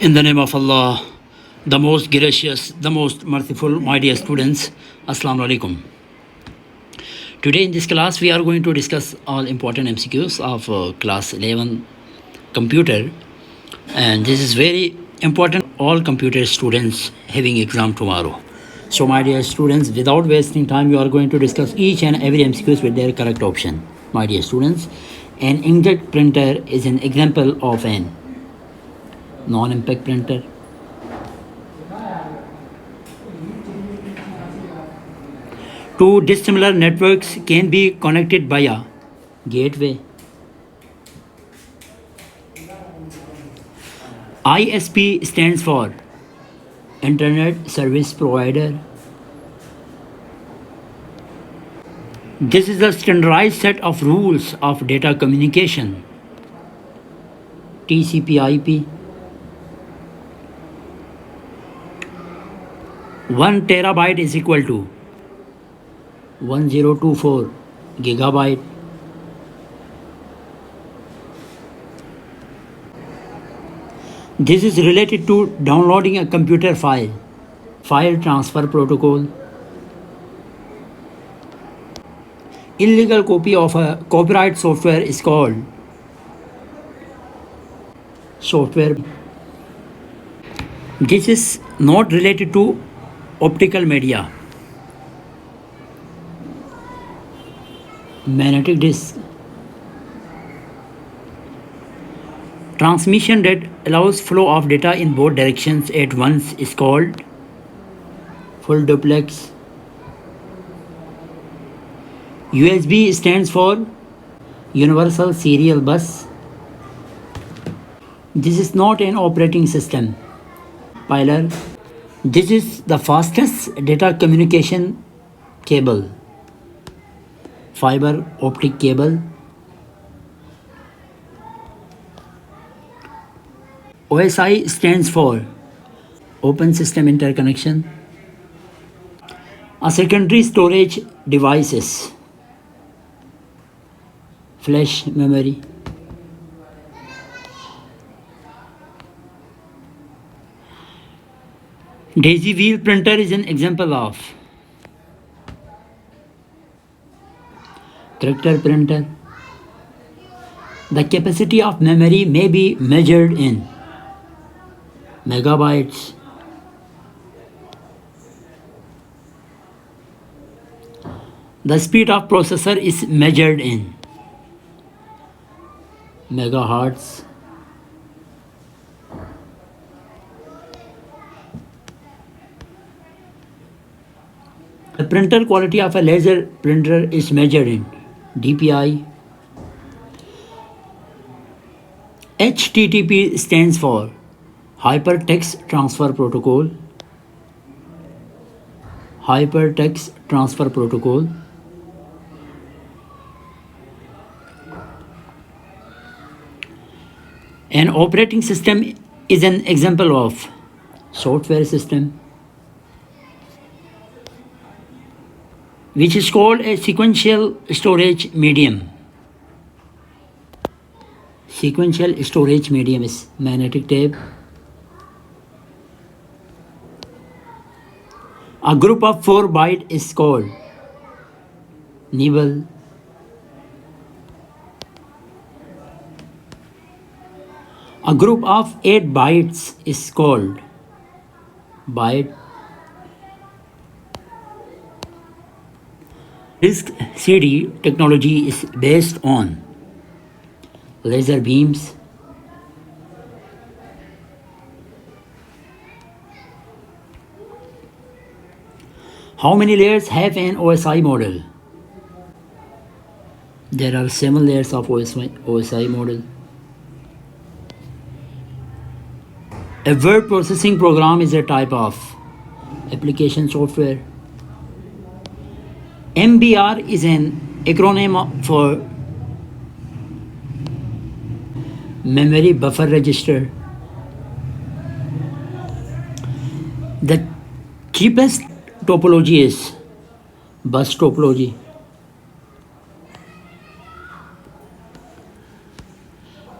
In the name of Allah, the most gracious, the most merciful, my dear students, Assalamu alaikum. Today in this class, we are going to discuss all important MCQs of class 11 computer, and this is very important. All computer students having exam tomorrow. So, my dear students, without wasting time, we are going to discuss each and every MCQs with their correct option. My dear students, an inkjet printer is an example of an non-impact printer. Two dissimilar networks can be connected by a gateway. ISP stands for Internet Service Provider. This is a standardized set of rules of data communication. TCP/IP. 1 terabyte is equal to 1024 gigabyte. This is related to downloading a computer file, file transfer protocol. Illegal copy of a copyright software is called software. This is not related to optical media. Magnetic disk. Transmission that allows flow of data in both directions at once is called full duplex. USB stands for Universal Serial Bus. This is not an operating system. Pilar. This is the fastest data communication cable. Fiber optic cable. OSI stands for Open System Interconnection. A secondary storage device is flash memory. Daisy wheel printer is an example of character printer. The capacity of memory may be measured in megabytes. The speed of processor is measured in megahertz. The printer quality of a laser printer is measured in DPI. HTTP stands for Hypertext Transfer Protocol. Hypertext Transfer Protocol. An operating system is an example of software system, which is called a sequential storage medium. Sequential storage medium is magnetic tape. A group of 4 bytes is called nibble. A group of 8 bytes is called byte. Disk CD technology is based on laser beams. How many layers have an OSI model? There are 7 layers of OSI model. A word processing program is a type of application software. MBR is an acronym for memory buffer register. The cheapest topology is bus topology.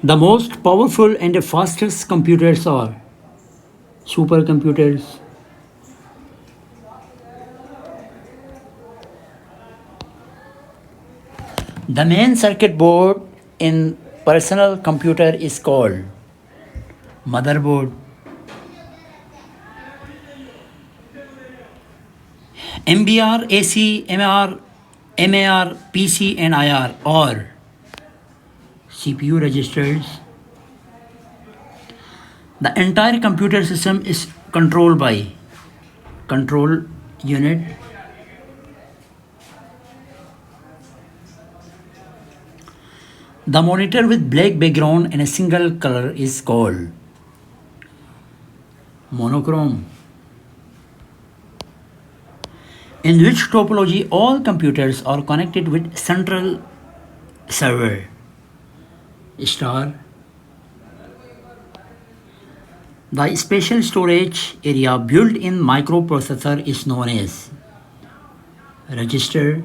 The most powerful and the fastest computers are supercomputers. The main circuit board in personal computer is called motherboard. MBR, AC, MAR, PC and IR or CPU registers. The entire computer system is controlled by control unit. The monitor with black background and a single color is called monochrome. In which topology all computers are connected with central server? Star. The special storage area built in microprocessor is known as register.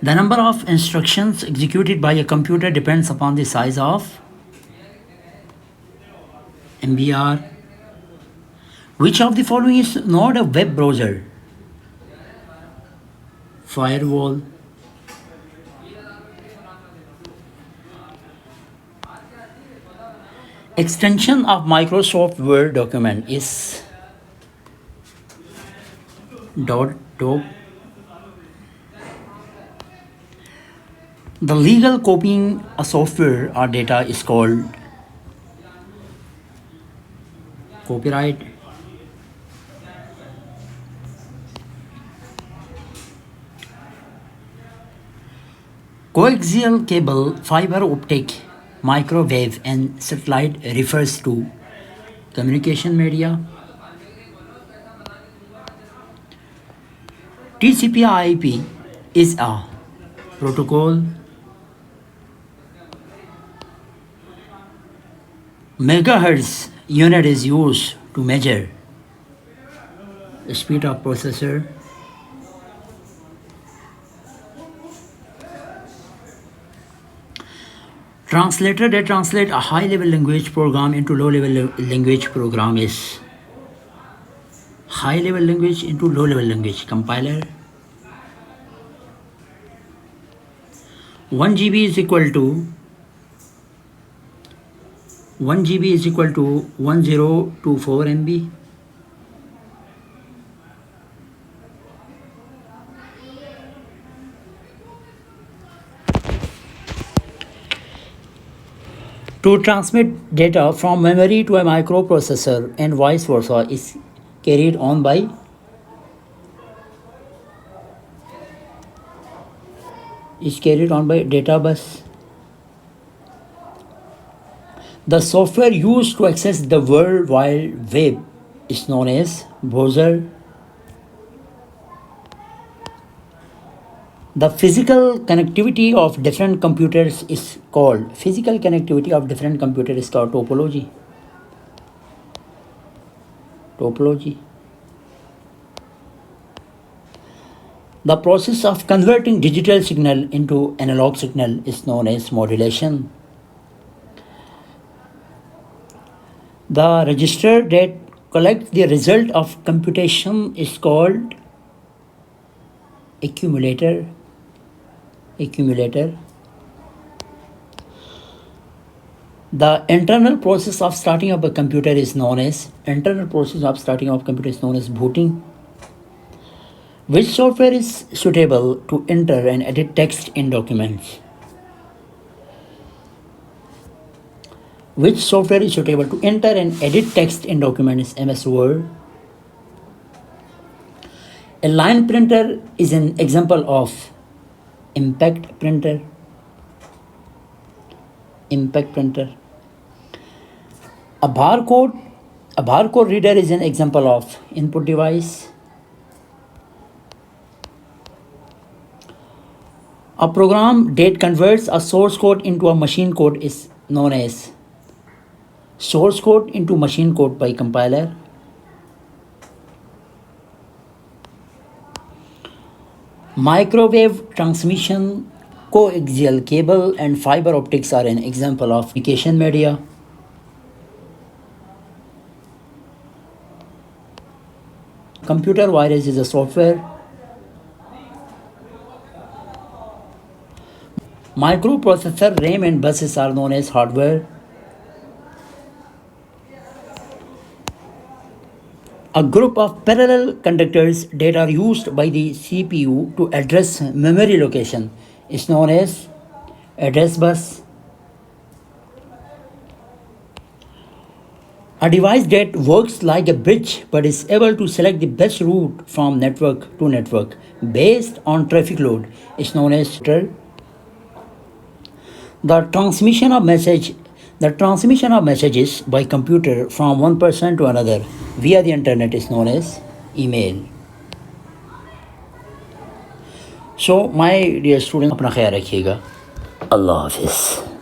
The number of instructions executed by a computer depends upon the size of MBR. Which of the following is not a web browser? Firewall. Extension of Microsoft Word document is .doc. The legal copying a software or data is called copyright. Coaxial cable, fiber optic, microwave and satellite refers to communication media. TCP/IP is a protocol. Megahertz unit is used to measure the speed of processor. Translator that translate a high-level language program into low-level language program is high-level language into low-level language. Compiler. 1 GB is equal to 1024 MB. To transmit data from memory to a microprocessor and vice versa is carried on by data bus. The software used to access the World Wide Web is known as browser. The physical connectivity of different computers is called topology. The process of converting digital signal into analog signal is known as modulation. The register that collects the result of computation is called accumulator. The internal process of starting up a computer is known as booting. Which software is suitable to enter and edit text in documents? MS Word. A line printer is an example of impact printer. A barcode reader is an example of input device. A program that converts a source code into a machine code is known as source code into machine code by compiler. Microwave transmission Coaxial cable and fiber optics are an example of communication media. Computer virus is a software. Microprocessor, RAM and buses are known as hardware. A group of parallel conductors that are used by the CPU to address memory location is known as address bus. A device that works like a bridge but is able to select the best route from network to network based on traffic load is known as router. The transmission of messages by computer from one person to another via the internet is known as email. So my dear student, अपना ख्याल रखिएगा. अल्लाह हाफिज़.